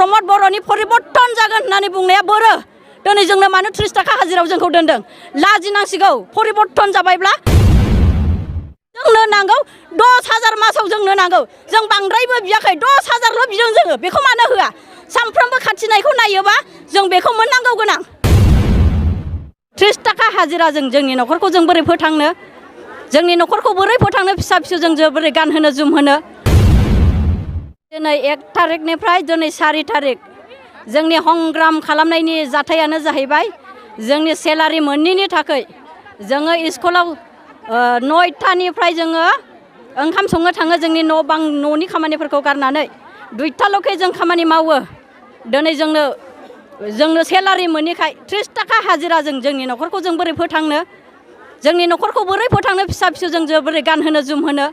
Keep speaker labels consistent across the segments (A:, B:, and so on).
A: प्रमद बर'नि परिबर्तन जागोन होननानै बुंनाया बोरो दिनै जोंनो मानो 30 थाखा हाजिरायाव जोंखौ दोनदों लाजिनांसिगौ परिबर्तन जाबायब्ला जोंनो नांगौ 10,000 मासाव जोंनो नांगौ जों बांद्रायबो बियाखै 10,000ल' बिदों जोङो बेखौ मानो होआ सानफ्रोमबो खाथिनायखौ नायोबा जों बेखौ मोननांगौ गोनां 30 थाखा हाजिराजों जोंनि न'खरखौ जों बोरै फोथांनो जोंनि न'खरखौ बोरै फोथांनो फिसा फिसौजों जों बोरै गानहोनो जोमहोनो दिनै 1 थारिखनिफ्राय दिनै 4 थारिख जोंनि संग्राम खालामनायनि जाथायानो जाहैबाय जोंनि सेलारि मोनैनि थाखाय जोङो स्कुलाव 9टानिफ्राय जोङो ओंखाम संनो थाङो जोंनि न' बां न'नि खामानिफोरखौ गारनानै 2टाल'खै जों खामानि मावो दिनै जोंनो सेलारि मोनैखाय 30 थाखा हाजिराजों जोंनि न'खरखौ जों बोरै फोथांनो जोंनि न'खरखौ बोरै फोथांनो फिसा फिसौजों जों बोरै गानहोनो जोमहोनो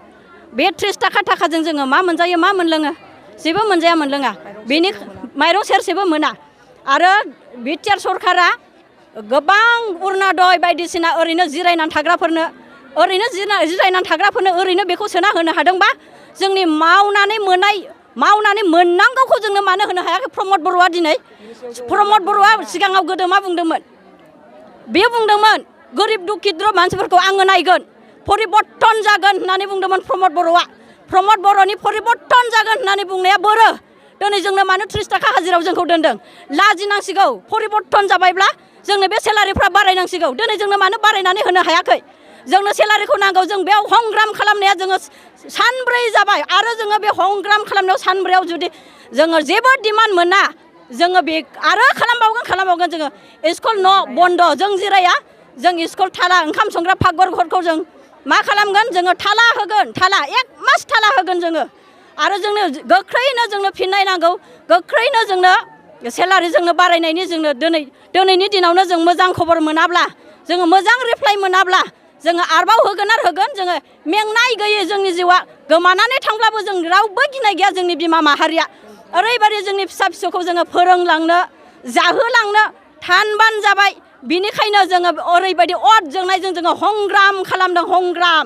A: बे 30 थाखाजों जोङो मा मोनजायो मा मोनलोङो जेबो मोनजाया मोनलोङा बेनि माइरं सेरसेबो मोना आरो बिटिआर सरकारा गोबां अरुणोदय बायदिसिना ओरैनो जिरायनानै थाग्राफोरनो ओरैनो बेखौ सोना होनो हादोंबा जोंनि मावनानै मोननांगौखौ जोंनो मानो होनो हायाखै प्रमद बर'आ दिनै प्रमद बर'आ सिगाङाव गोदो मा बुंदोंमोन बेयो बुंदोंमोन गोरिब दुखिद्र मानसिफोरखौ आङो नायगोन परिबर्तन जागोन होननानै बुंदोंमोन प्रमद बर'आ प्रमद बर'नि परिबर्तन जागोन होननानै बुंनाया बोरो दिनै जोंनो मानो 30 थाखा हाजिरायाव जोंखौ दोनदों लाजिनांसिगौ परिबर्तन जाबायब्ला जोंनो बे सेलारिफ्रा बारायनांसिगौ दिनै जोंनो मानो बारायनानै होनो हायाखै जोंनो सेलारिखौ नांगौ जों बेयाव संग्राम खालामनाया जोङो सानब्रै जाबाय आरो जोङो बे संग्राम खालामनायाव सानब्रैयाव जुदि जोङो जेबो डिमान्ड मोना जोङो बे आरो खालामबावगोन जोङो स्कुल न' बन्द जों जिराया जों स्कुल थाला ओंखाम संग्रा फाकघरखौ जों मा खालामगोन जोङो थाला होगोन 1 मास थाला होगोन जोङो आरो जोंनो गोख्रैनो जोंनो फिननाय नांगौ गोख्रैनो जोंनो सेलारि जोंनो बारायनायनि जोंनो दिनैनि दिनावनो जों मोजां खबर मोनाब्ला जोङो मोजां रिप्लाइ मोनाब्ला जोङो आरोबाव होगोन जोङो मेंनाय गैयै जोंनि जिउआ गोमानानै थांब्लाबो जों रावबो गिनाय गैया जोंनि बिमा माहारिया ओरैबायदि जोंनि फिसा फिसौखौ जोङो फोरोंलांनो जाहोलांनो थानबान जाबाय बिनिखायनो जोङो ओरैबायदि अर जोंनायजों जोङो संग्राम खालामदों संग्राम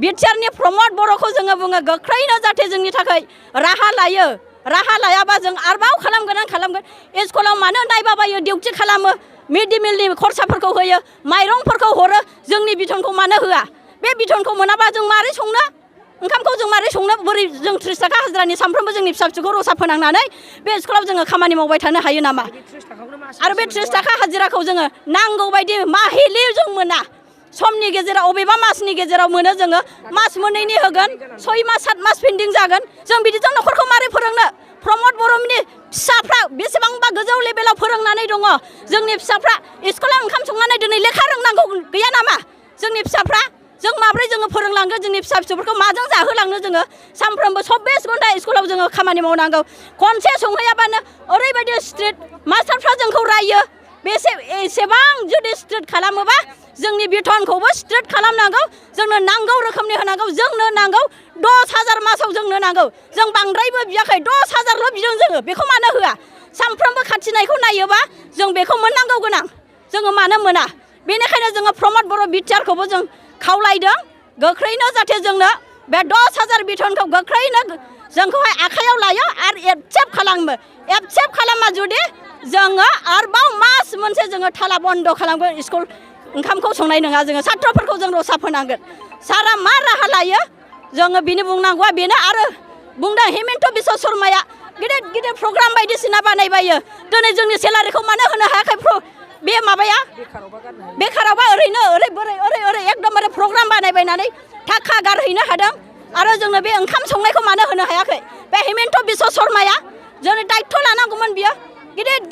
A: बिटिआरनि प्रमद बर'खौ जोङो बुङो गोख्रैनो जाहाथे जोंनि थाखाय राहा लायाबा जों आरोबाव खालामगोन स्कुलाव मानो नायबाबायो डिउटि खालामो मिड डे मिलनि खरसाफोरखौ होयो माइरंफोरखौ हरो जोंनि बिथनखौ मानो होआ बे बिथनखौ मोनाबा जों मारै संनो ओंखामखौ जों मारै संनो बोरै जों 30 थाखा हाजिरानि सानफ्रोमबो जोंनि फिसा फिसौखौ रसा फोनांनानै बे स्कुलाव जोङो खामानि मावबाय थानो हायो नामा आरो बे 30 थाखा हाजिराखौ जोङो नांगौ बायदि माहिलि जों मोना समनि गेजेराव अबेबा मासनि गेजेराव मोनो जोङो मास मोननैनि होगोन 6 मास 7 मास पेन्डिं जागोन जों बिदिजों न'खरखौ मारै फोरोंनो प्रमद बर'नि फिसाफ्रा बेसेबांबा गोजौ लेभेलाव फोरोंनानै दङ जोंनि फिसाफ्रा स्कुलाव ओंखाम संनानै दिनै लेखा रोंनांगौ गैया नामा जोंनि फिसाफ्रा जों माब्रै जोङो फोरोंलांगोन जोंनि फिसा फिसौफोरखौ माजों जाहोलांनो जोङो सानफ्रोमबो 24 घन्टा स्कुलाव जोङो खामानि मावनांगौ खनसे संहैयाबानो ओरैबायदि स्ट्रिक्ट मास्टारफ्रा जोंखौ रायो एसेबां जुदि स्ट्रिक्ट खालामोबा जोंनि बिथनखौबो स्ट्रिक्ट खालामनांगौ जोंनो नांगौ रोखोमनि होनांगौ जोंनो नांगौ 10,000 मासाव जोंनो नांगौ जों बांद्रायबो बियाखै 10,000ल' बिदों जोङो बेखौ मानो होआ सानफ्रोमबो खाथिनायखौ नायोबा जों बेखौ मोननांगौ गोनां जोङो मानो मोना बेनिखायनो जोङो प्रमद बर' बिटिआरखौबो जों खावलायदों गोख्रैनो जाहाथे जोंनो बे 10,000 बिथनखौ गोख्रैनो जोंखौहाय आखायाव लायो आरो एक्सेप्ट खालामा जुदि जोङो आरोबाव मास मोनसे जोङो थाला बन्द खालामगोन स्कुल ओंखामखौ संनाय नङा जोङो सात्रफोरखौ जों रसा फोनांगोन सारा मा राहा लायो जोङो बिनि बुंनांगौआ बेनो आरो बुंदों हेमन्त बिश्व शर्माया गिदिर प्रग्राम बायदिसिना बानायबायो दिनै जोंनि सेलारिखौ मानो होनो हायाखै बे माबाया बेखारावबा ओरैनो ओरै एकदमबारे प्रग्राम बानायबायनानै थाखा गारहैनो हादों आरो जोंनो बे ओंखाम संनायखौ मानो होनो हायाखै बे हेमन्त बिश्व शर्माया जोंनो दायित्व लानांगौमोन बियो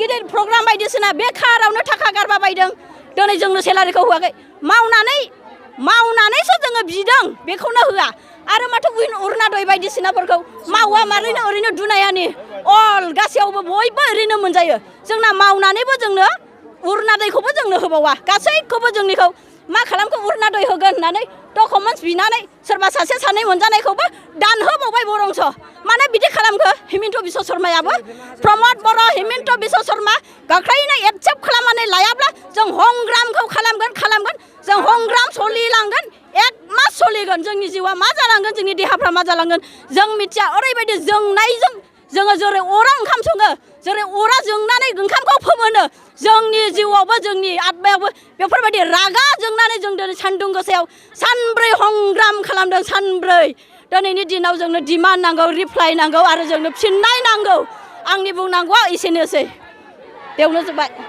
A: गिदिर प्रग्राम बायदिसिना बेखारावनो थाखा गारबा बायदों दिनै जोंनो सेलारिखौ होआखै मावनानैसो जोङो बिदों बेखौनो होआ आरो माथो अरुणोदय बायदिसिनाफोरखौ मावा मारैनो ओरैनो दुनायानि अल गासैयावबो बयबो ओरैनो मोनजायो जोंना मावनानैबो जोंनो अरुणोदयखौबो जोंनो होबावा गासैखौबो जोंनिखौ मा खालामखो अरुणोदय होगोन होननानै डकुमेन्ट्स बिनानै सोरबा सासे सानै मोनजानायखौबो दानहोबावबाय बरंस माने बिदि खालामखो हेमन्त बिश्व शर्मायाबो प्रमद बर' हेमन्त बिश्व शर्मा गोख्रैनो एक्सेप्ट खालामनानै लायाब्ला जों संग्रामखौ खालामगोन जों संग्राम सोलिलांगोन 1 मास सोलिगोन जोंनि जिउआ मा जालांगोन जोंनि देहाफ्रा मा जालांगोन जों मिथिया ओरैबायदि जोंनायजों जोङो जेरै अरा ओंखाम सङो जेरै अरा जोंनानै ओंखामखौ फोमोनो जोंनि जिउआवबो जोंनि आत्मायावबो बेफोरबायदि रागा जोंनानै जों दिनै सान्दुं गोसायाव सानब्रै संग्राम खालामदों सानब्रै दिनैनि दिनाव जोंनो डिमान्ड नांगौ रिप्लाइ नांगौ आरो जोंनो फिननाय नांगौ आंनि बुंनांगौआ एसेनोसै बेयावनो जोब्बाय।